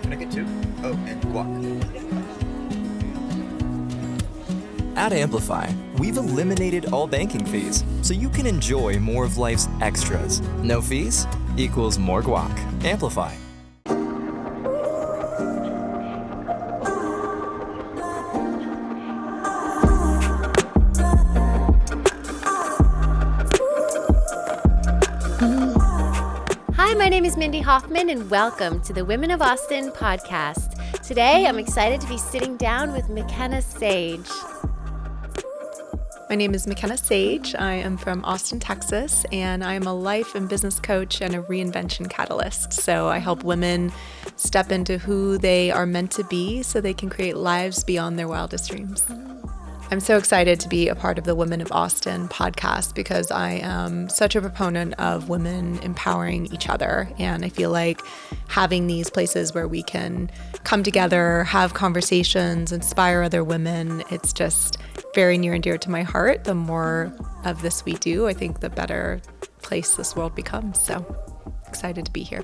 Can I get two? Oh, and guac. At Amplify, we've eliminated all banking fees, so you can enjoy more of life's extras. No fees equals more guac. Amplify. Hi, my name is Mindy Hofman, and welcome to the Women of Austin podcast. Today, I'm excited to be sitting down with McKenna Sage. My name is McKenna Sage. I am from Austin, Texas, and I am a life and business coach and a reinvention catalyst. So I help women step into who they are meant to be so they can create lives beyond their wildest dreams. I'm so excited to be a part of the Women of Austin podcast because I am such a proponent of women empowering each other. And I feel like having these places where we can come together, have conversations, inspire other women, it's just very near and dear to my heart. The more of this we do, I think the better place this world becomes. So excited to be here.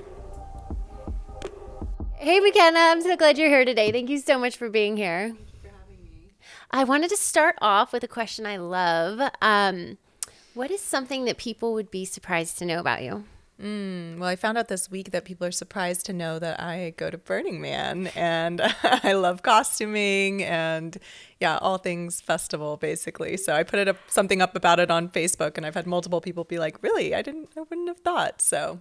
Hey, McKenna, I'm so glad you're here today. Thank you so much for being here. I wanted to start off with a question I love. What is something that people would be surprised to know about you? Well, I found out this week that people are surprised to know that I go to Burning Man and I love costuming and all things festival basically. So I put something up about it on Facebook and I've had multiple people be like, really? I wouldn't have thought. So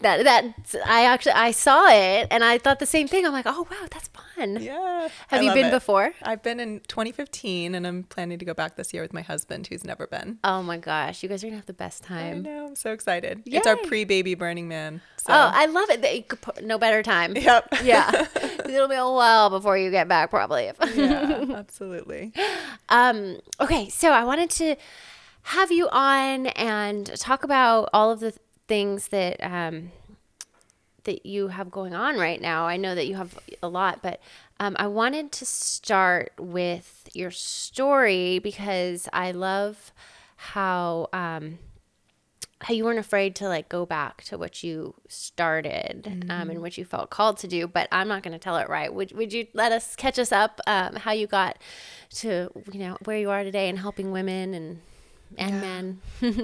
I saw it and I thought the same thing. I'm like, oh wow, that's fun. Yeah. Have you been before? I've been in 2015 and I'm planning to go back this year with my husband who's never been. Oh my gosh, you guys are gonna have the best time. I know, I'm so excited. Yay. It's our pre-baby Burning Man. So. Oh, I love it. That you could put no better time. Yep. Yeah. It'll be a while before you get back probably. Yeah, absolutely. Okay, so I wanted to have you on and talk about all of the things that that you have going on right now. I know that you have a lot, but I wanted to start with your story because I love how you weren't afraid to like go back to what you started and what you felt called to do. But I'm not going to tell it right. Would you catch us up how you got to where you are today and helping women and men?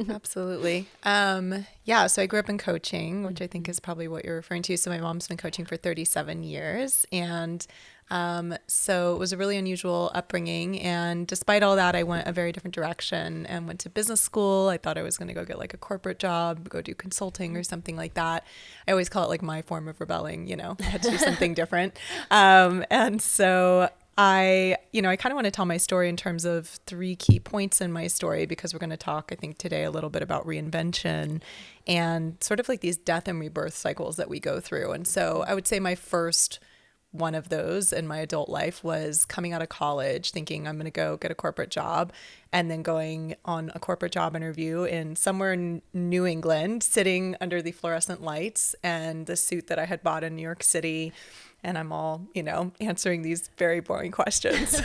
Absolutely. So I grew up in coaching, which I think is probably what you're referring to. So my mom's been coaching for 37 years. And so it was a really unusual upbringing. And despite all that, I went a very different direction and went to business school. I thought I was going to go get like a corporate job, go do consulting or something like that. I always call it like my form of rebelling, I had to do something different. And so I kind of want to tell my story in terms of 3 key points in my story because we're going to talk, I think, today a little bit about reinvention and sort of like these death and rebirth cycles that we go through. And so I would say my first one of those in my adult life was coming out of college thinking I'm going to go get a corporate job and then going on a corporate job interview in somewhere in New England, sitting under the fluorescent lights and the suit that I had bought in New York City. And I'm all, answering these very boring questions.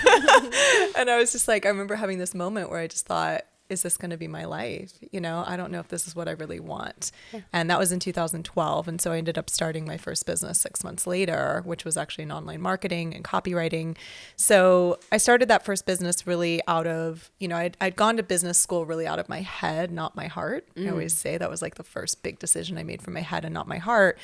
And I was just like, I remember having this moment where I just thought, is this going to be my life? I don't know if this is what I really want. Yeah. And that was in 2012. And so I ended up starting my first business 6 months later, which was actually in online marketing and copywriting. So I started that first business really out of, I'd gone to business school really out of my head, not my heart. I always say that was like the first big decision I made from my head and not my heart.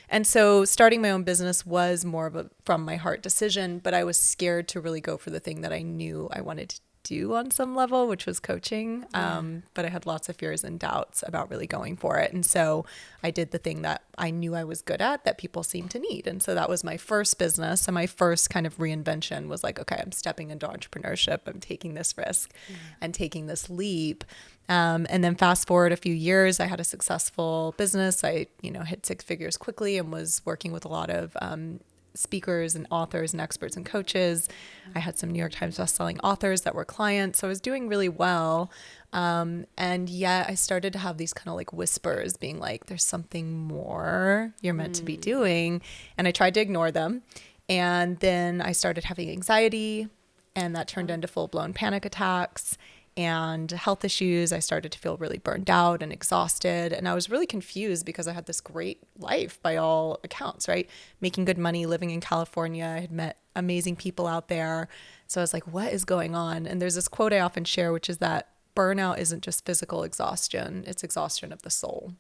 And so starting my own business was more of a from my heart decision, but I was scared to really go for the thing that I knew I wanted to do on some level, which was coaching. But I had lots of fears and doubts about really going for it. And so I did the thing that I knew I was good at that people seemed to need. And so that was my first business. And my first kind of reinvention was like, okay, I'm stepping into entrepreneurship. I'm taking this risk and taking this leap. And then fast forward a few years, I had a successful business. I, hit 6 figures quickly and was working with a lot of speakers and authors and experts and coaches. I had some New York Times bestselling authors that were clients. So I was doing really well. And yet I started to have these kind of like whispers being like, there's something more you're meant to be doing. And I tried to ignore them. And then I started having anxiety and that turned into full blown panic attacks. and health issues. I started to feel really burned out and exhausted. And I was really confused because I had this great life by all accounts, right? Making good money, living in California. I had met amazing people out there. So I was like, what is going on? And there's this quote I often share, which is that burnout isn't just physical exhaustion, it's exhaustion of the soul.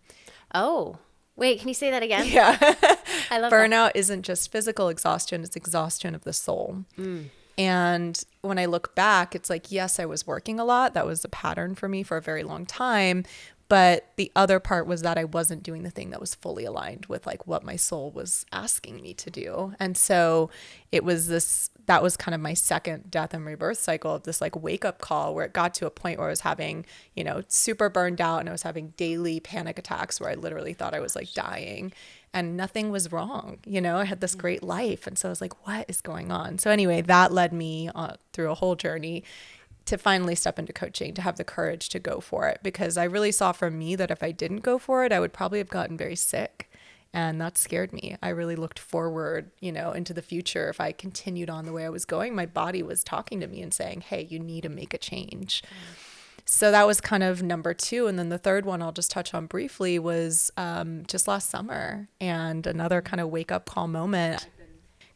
Oh, wait, can you say that again? Yeah. I love Burnout isn't just physical exhaustion, it's exhaustion of the soul. And when I look back, it's like, yes, I was working a lot. That was a pattern for me for a very long time. But the other part was that I wasn't doing the thing that was fully aligned with like what my soul was asking me to do. And so it was that was kind of my second death and rebirth cycle of this like wake up call where it got to a point where I was having, super burned out, and I was having daily panic attacks where I literally thought I was like dying. And nothing was wrong. I had this great life. And so I was like, what is going on? So anyway, that led me through a whole journey to finally step into coaching, to have the courage to go for it. Because I really saw for me that if I didn't go for it, I would probably have gotten very sick. And that scared me. I really looked forward, into the future. If I continued on the way I was going, my body was talking to me and saying, hey, you need to make a change. So that was kind of number 2. And then the third one I'll just touch on briefly was just last summer, and another kind of wake up call moment. I've been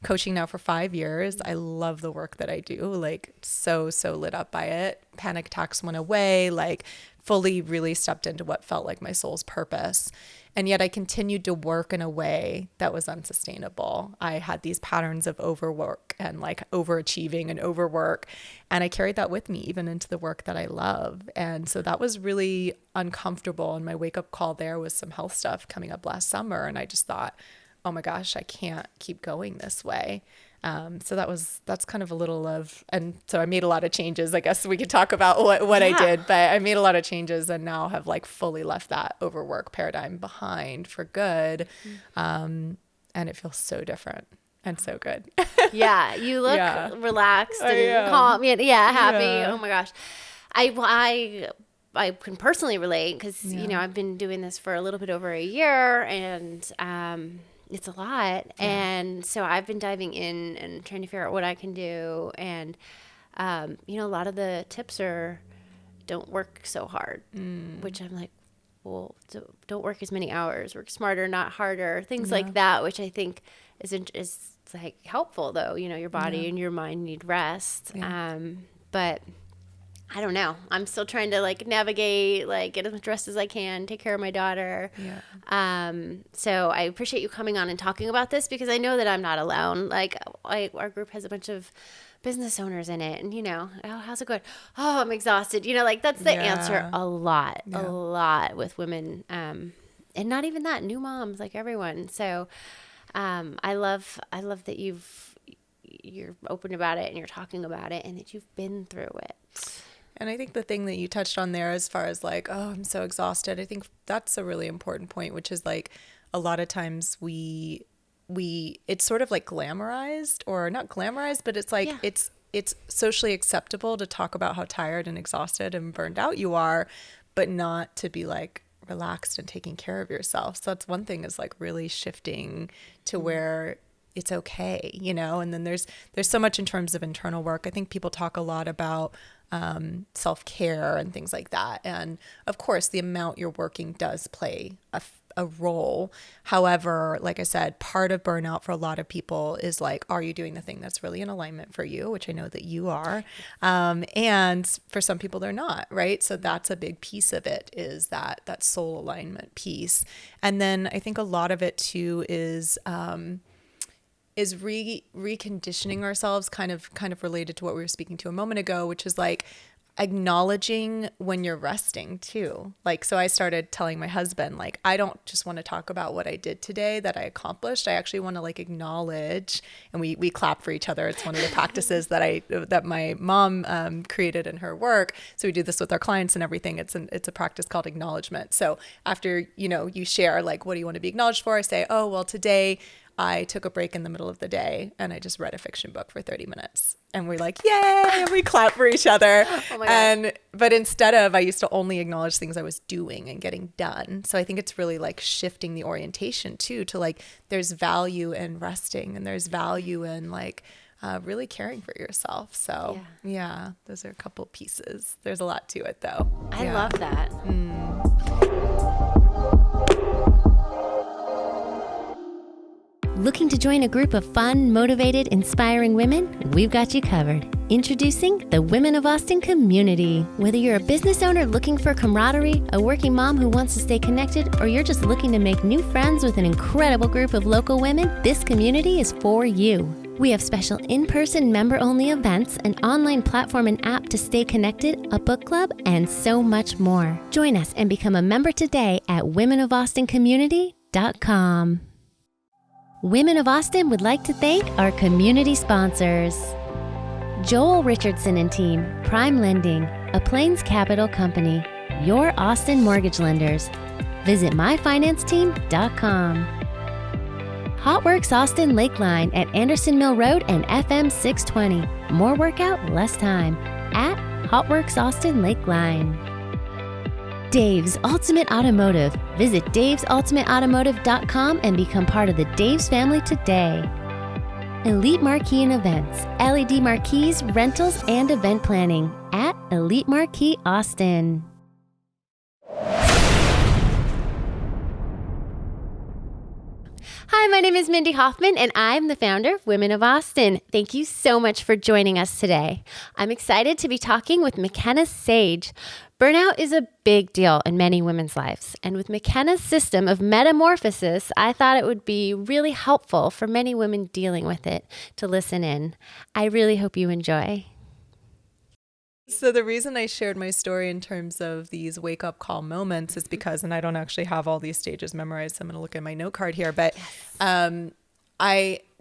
coaching now for 5 years. I love the work that I do, like so lit up by it. Panic attacks went away, like fully really stepped into what felt like my soul's purpose. And yet I continued to work in a way that was unsustainable. I had these patterns of overwork and like overachieving and overwork. And I carried that with me even into the work that I love. And so that was really uncomfortable. And my wake up call there was some health stuff coming up last summer. And I just thought, oh my gosh, I can't keep going this way. So that's kind of a little of, and so I made a lot of changes. I guess we could talk about what I did, but I made a lot of changes and now have like fully left that overwork paradigm behind for good. And it feels so different and so good. Yeah, you look relaxed and calm. Yeah, happy. Yeah. Oh my gosh. I can personally relate because, I've been doing this for a little bit over a year, and it's a lot. Yeah. And so I've been diving in and trying to figure out what I can do. And, a lot of the tips are don't work so hard, which I'm like, well, don't work as many hours, work smarter, not harder, things like that, which I think is like helpful though. Your body and your mind need rest. Yeah. But I don't know. I'm still trying to like navigate, like get as much rest as I can, take care of my daughter. Yeah. So I appreciate you coming on and talking about this because I know that I'm not alone. Like our group has a bunch of business owners in it, and oh, how's it going? Oh, I'm exhausted. Like that's the answer a lot with women. And not even that, new moms, like everyone. So I love that you're open about it and you're talking about it and that you've been through it. And I think the thing that you touched on there as far as like, oh, I'm so exhausted, I think that's a really important point, which is like a lot of times we it's sort of like glamorized, or not glamorized, but it's like it's socially acceptable to talk about how tired and exhausted and burned out you are, but not to be like relaxed and taking care of yourself. So that's one thing, is like really shifting to where it's okay, and then there's so much in terms of internal work. I think people talk a lot about self-care and things like that. And of course, the amount you're working does play a role. However, like I said, part of burnout for a lot of people is like, are you doing the thing that's really in alignment for you? Which I know that you are. And for some people, they're not, right? So that's a big piece of it, is that soul alignment piece. And then I think a lot of it too is reconditioning ourselves, kind of related to what we were speaking to a moment ago, which is like acknowledging when you're resting too. Like, so I started telling my husband, like, I don't just want to talk about what I did today that I accomplished. I actually want to like acknowledge, and we clap for each other. It's one of the practices that my mom created in her work. So we do this with our clients and everything. It's a practice called acknowledgement. So after, you share like, what do you want to be acknowledged for? I say, oh, well, today I took a break in the middle of the day and I just read a fiction book for 30 minutes. And we're like, yay, and we clap for each other. Oh my God. But instead of, I used to only acknowledge things I was doing and getting done. So I think it's really like shifting the orientation too, to like, there's value in resting, and there's value in like really caring for yourself. So yeah, those are a couple pieces. There's a lot to it though. I love that. Looking to join a group of fun, motivated, inspiring women? We've got you covered. Introducing the Women of Austin community. Whether you're a business owner looking for camaraderie, a working mom who wants to stay connected, or you're just looking to make new friends with an incredible group of local women, this community is for you. We have special in-person member-only events, an online platform and app to stay connected, a book club, and so much more. Join us and become a member today at womenofaustin.community.com. Women of Austin would like to thank our community sponsors. Joel Richardson and Team, Prime Lending, a Plains Capital Company, your Austin mortgage lenders. Visit myfinanceteam.com. Hotworks Austin Lakeline at Anderson Mill Road and FM 620. More workout, less time at Hotworks Austin Lakeline. Dave's Ultimate Automotive. Visit davesultimateautomotive.com and become part of the Dave's family today. Elite Marquee and Events, LED marquees, rentals, and event planning at Elite Marquee Austin. Hi, my name is Mindy Hofman, and I'm the founder of Women of Austin. Thank you so much for joining us today. I'm excited to be talking with McKenna Sage. Burnout is a big deal in many women's lives, and with McKenna's system of metamorphosis, I thought it would be really helpful for many women dealing with it to listen in. I really hope you enjoy. So the reason I shared my story in terms of these wake up call moments is because, and I don't actually have all these stages memorized, so I'm going to look at my note card here, but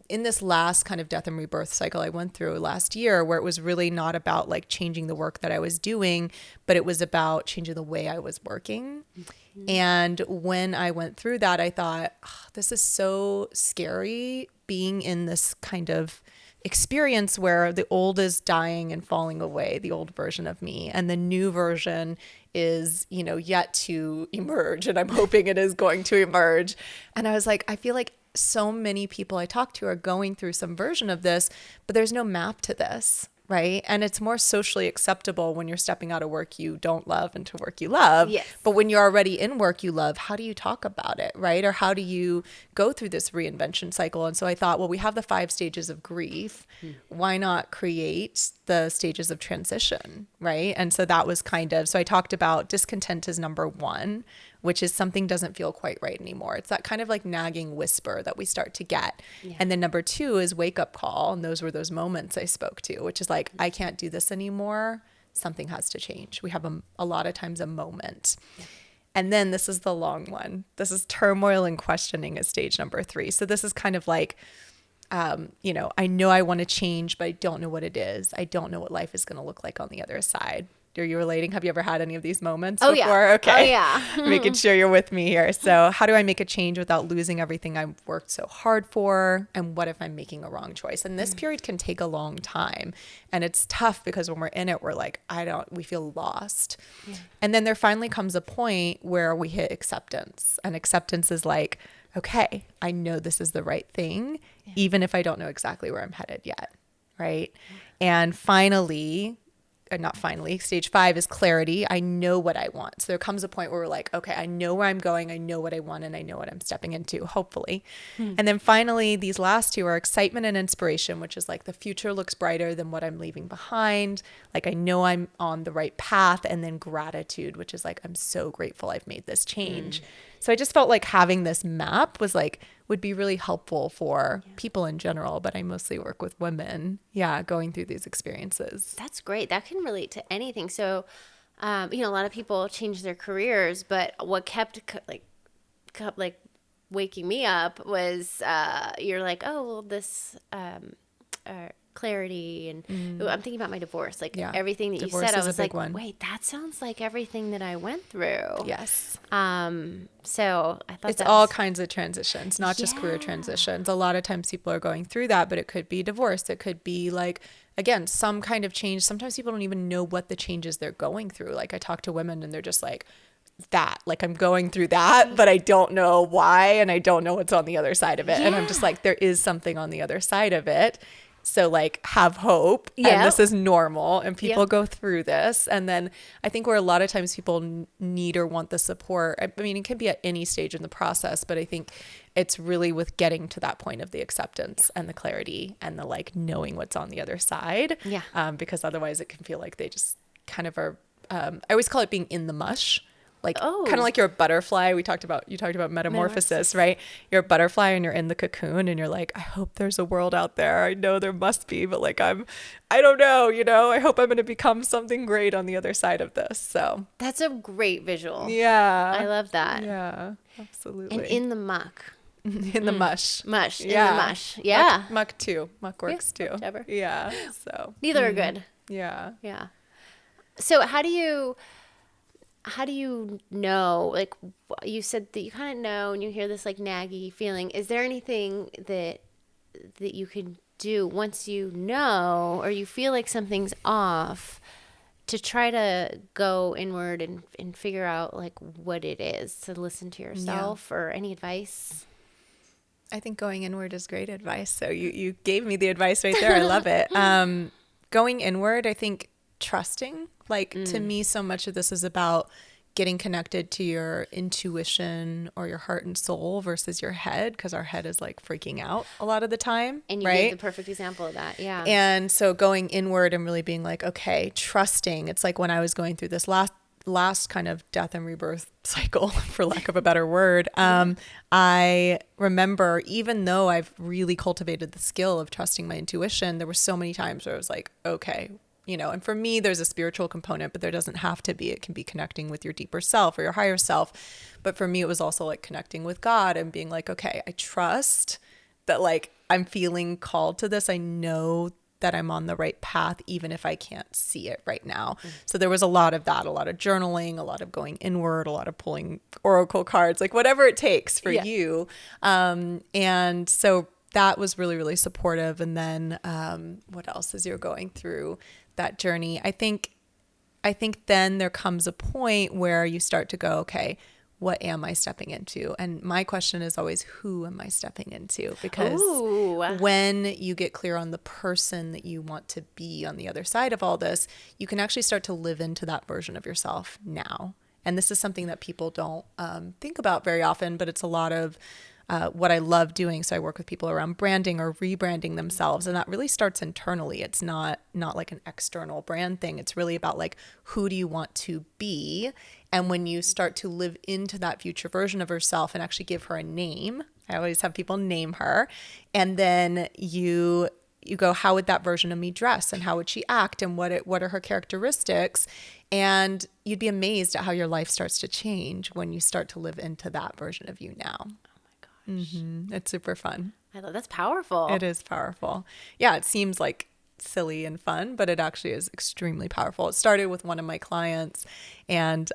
in this last kind of death and rebirth cycle I went through last year, where it was really not about like changing the work that I was doing, but it was about changing the way I was working. Mm-hmm. And when I went through that, I thought, this is so scary being in this kind of experience where the old is dying and falling away, the old version of me, and the new version is, yet to emerge. And I'm hoping it is going to emerge. And I was like, I feel like so many people I talk to are going through some version of this, but there's no map to this, right? And it's more socially acceptable when you're stepping out of work you don't love into work you love. Yes. But when you're already in work you love, how do you talk about it, right? Or how do you go through this reinvention cycle? And so I thought, well, we have the 5 stages of grief. Why not create the stages of transition, right? And so that was so I talked about discontent is number 1, which is something doesn't feel quite right anymore. It's that kind of like nagging whisper that we start to get. Yeah. And then number 2 is wake up call. And those were those moments I spoke to, which is like, I can't do this anymore. Something has to change. We have a lot of times a moment. Yeah. And then this is the long one. This is turmoil and questioning is stage number 3. So this is kind of like, I know I want to change, but I don't know what it is. I don't know what life is going to look like on the other side. Are you relating? Have you ever had any of these moments before? Yeah. Okay. Oh, yeah. Making sure you're with me here. So how do I make a change without losing everything I've worked so hard for? And what if I'm making a wrong choice? And this period can take a long time. And it's tough because when we're in it, we're like, we feel lost. Yeah. And then there finally comes a point where we hit acceptance. And acceptance is like, okay, I know this is the right thing, even if I don't know exactly where I'm headed yet. Right. And stage 5 is clarity. I know what I want. So there comes a point where we're like, okay, I know where I'm going. I know what I want and I know what I'm stepping into, hopefully. And then finally, these last 2 are excitement and inspiration, which is like the future looks brighter than what I'm leaving behind. Like I know I'm on the right path. And then gratitude, which is like, I'm so grateful I've made this change. So I just felt like having this map would be really helpful for people in general, but I mostly work with women, going through these experiences. That's great. That can relate to anything. So, a lot of people change their careers, but what kept waking me up was you're like, oh, well, this clarity and I'm thinking about my divorce, everything that divorce you said, I was like, one. wait, that sounds like everything that I went through. Yes. So I thought it's all kinds of transitions, not just career transitions. A lot of times people are going through that, but it could be divorce. It could be like, again, some kind of change. Sometimes people don't even know what the changes they're going through. Like I talk to women and they're just like, I'm going through that, but I don't know why. And I don't know what's on the other side of it. And I'm just like, there is something on the other side of it. So like have hope, Yeah. and this is normal, and people Yeah. go through this. And then I think where a lot of times people need or want the support, I mean, it can be at any stage in the process, but I think it's really with getting to that point of the acceptance and the clarity and the like knowing what's on the other side. Yeah. Because otherwise it can feel like they just kind of are, I always call it being in the mush. Like kind of like you're a butterfly. You talked about metamorphosis, right? You're a butterfly and you're in the cocoon and you're like, I hope there's a world out there. I know there must be, but like I don't know, I hope I'm going to become something great on the other side of this. So That's a great visual. yeah, I love that. yeah, absolutely. And in the muck. in the mush. Mush. Yeah. In the mush. Yeah. Muck too. Muck works too. whichever. Yeah. So Neither are good. yeah. Yeah. So how do you know, like you said that you kind of know and you hear this like naggy feeling. Is there anything that you can do once you know or you feel like something's off to try to go inward and figure out like what it is, to listen to yourself or any advice? I think going inward is great advice. So you gave me the advice right there. I love it. Going inward, I think trusting, like to me, so much of this is about getting connected to your intuition or your heart and soul versus your head, because our head is like freaking out a lot of the time. And you gave the perfect example of that. Yeah. And so going inward and really being like, okay, trusting. It's like when I was going through this last kind of death and rebirth cycle, for lack of a better word, I remember, even though I've really cultivated the skill of trusting my intuition, there were so many times where I was like, okay, and for me, there's a spiritual component, but there doesn't have to be. It can be connecting with your deeper self or your higher self. But for me, it was also like connecting with God and being like, okay, I trust that like I'm feeling called to this. I know that I'm on the right path, even if I can't see it right now. So there was a lot of that, a lot of journaling, a lot of going inward, a lot of pulling oracle cards, like whatever it takes for you. And so that was really, really supportive. And then what else as you're going through that journey? I think then there comes a point where you start to go, okay, what am I stepping into? And my question is always, who am I stepping into? Because when you get clear on the person that you want to be on the other side of all this, you can actually start to live into that version of yourself now. And this is something that people don't think about very often, but it's a lot of what I love doing. So I work with people around branding or rebranding themselves. And that really starts internally. It's not like an external brand thing. It's really about like, who do you want to be? And when you start to live into that future version of yourself and actually give her a name, I always have people name her. And then you go, how would that version of me dress? And how would she act? And what are her characteristics? And you'd be amazed at how your life starts to change when you start to live into that version of you now. It's super fun. I love that's powerful. It is powerful. Yeah, it seems like silly and fun, but it actually is extremely powerful. It started with one of my clients, and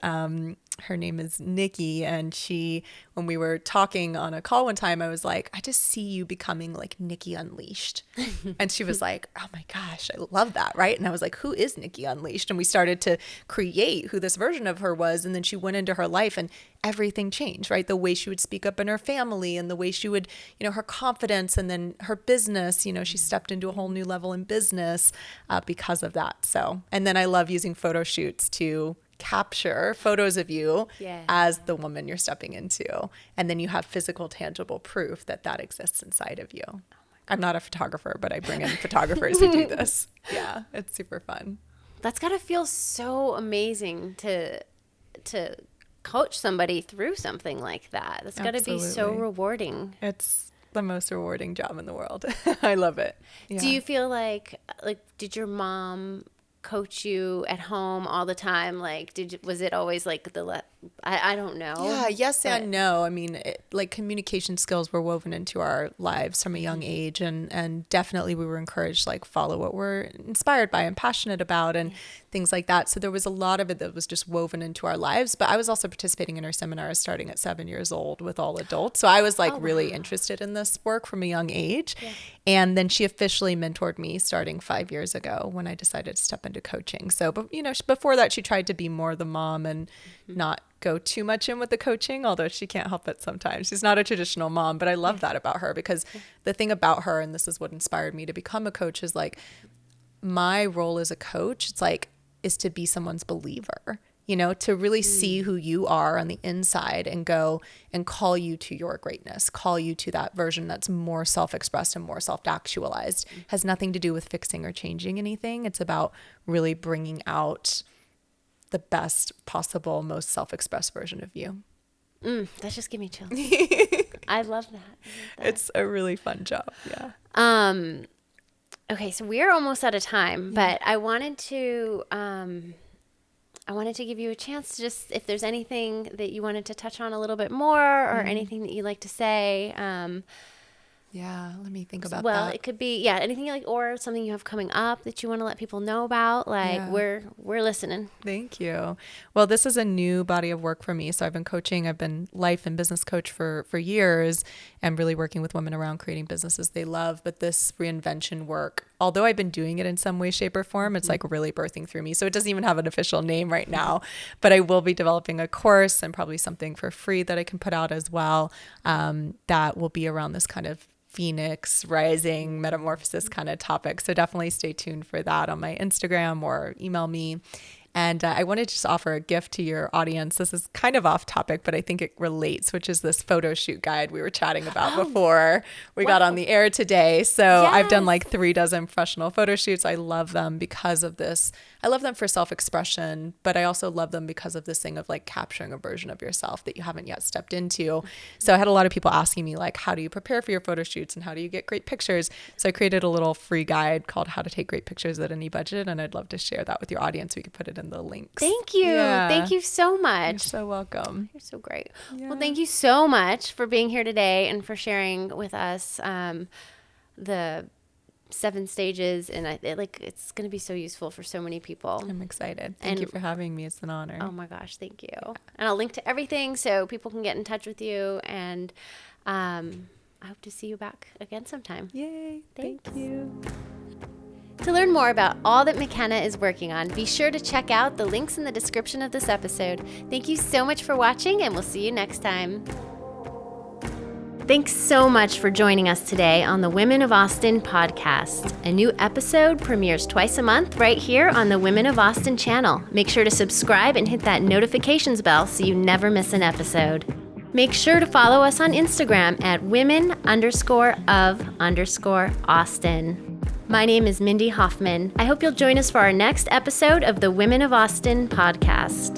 her name is Nikki, and when we were talking on a call one time, I was like, I just see you becoming like Nikki Unleashed. And she was like, oh my gosh, I love that, right? And I was like, who is Nikki Unleashed? And we started to create who this version of her was, and then she went into her life and everything changed, right? The way she would speak up in her family and the way she would, her confidence, and then her business, she stepped into a whole new level in business because of that. So, and then I love using photo shoots to capture photos of you as the woman you're stepping into. And then you have physical, tangible proof that exists inside of you. I'm not a photographer, but I bring in photographers who do this. Yeah, it's super fun. That's got to feel so amazing to coach somebody through something like that. That's got to be so rewarding. It's the most rewarding job in the world. I love it. Yeah. Do you feel like did your mom coach you at home all the time? Like, was it always like I don't know. Yeah, yes and no. I mean, like communication skills were woven into our lives from a young age, and definitely we were encouraged like follow what we're inspired by and passionate about and things like that. So there was a lot of it that was just woven into our lives. But I was also participating in her seminars starting at 7 years old with all adults. So I was like really interested in this work from a young age. Yeah. And then she officially mentored me starting 5 years ago when I decided to step into coaching. So, but before that, she tried to be more the mom and not go too much in with the coaching, although she can't help it sometimes. She's not a traditional mom, but I love that about her, because the thing about her, and this is what inspired me to become a coach, is like my role as a coach, it's like, is to be someone's believer, you know, to really see who you are on the inside and go and call you to your greatness, call you to that version that's more self-expressed and more self-actualized. Has nothing to do with fixing or changing anything. It's about really bringing out the best possible, most self-expressed version of you. That just give me chills. I love that. It's a really fun job. Yeah. Okay, so we're almost out of time, but I wanted to give you a chance to just, if there's anything that you wanted to touch on a little bit more, or anything that you'd like to say. Yeah, let me think about Well, that. it could be, anything you like, or something you have coming up that you want to let people know about. Like, we're listening. Thank you. Well, this is a new body of work for me. So I've been coaching. I've been life and business coach for years, and really working with women around creating businesses they love. But this reinvention work, although I've been doing it in some way, shape, or form, it's like really birthing through me. So it doesn't even have an official name right now, but I will be developing a course and probably something for free that I can put out as well, that will be around this kind of Phoenix rising metamorphosis kind of topic. So definitely stay tuned for that on my Instagram or email me. And I wanted to just offer a gift to your audience. This is kind of off topic, but I think it relates, which is this photo shoot guide we were chatting about before we got on the air today. So I've done like 3 dozen professional photo shoots. I love them because of this. I love them for self-expression, but I also love them because of this thing of like capturing a version of yourself that you haven't yet stepped into. So I had a lot of people asking me like, how do you prepare for your photo shoots and how do you get great pictures? So I created a little free guide called How to Take Great Pictures at Any Budget. And I'd love to share that with your audience. We could put it in the links. Thank you. Yeah. Thank you so much. You're so welcome. You're so great. Yeah. Well, thank you so much for being here today and for sharing with us the 7 stages. And it's going to be so useful for so many people. I'm excited. Thank you for having me. It's an honor. Oh my gosh, thank you. Yeah. And I'll link to everything so people can get in touch with you. And I hope to see you back again sometime. Yay. Thanks. Thank you. To learn more about all that McKenna is working on, be sure to check out the links in the description of this episode. Thank you so much for watching, and we'll see you next time. Thanks so much for joining us today on the Women of Austin podcast. A new episode premieres twice a month right here on the Women of Austin channel. Make sure to subscribe and hit that notifications bell so you never miss an episode. Make sure to follow us on Instagram at women_of_Austin. My name is Mindy Hofman. I hope you'll join us for our next episode of the Women of Austin podcast.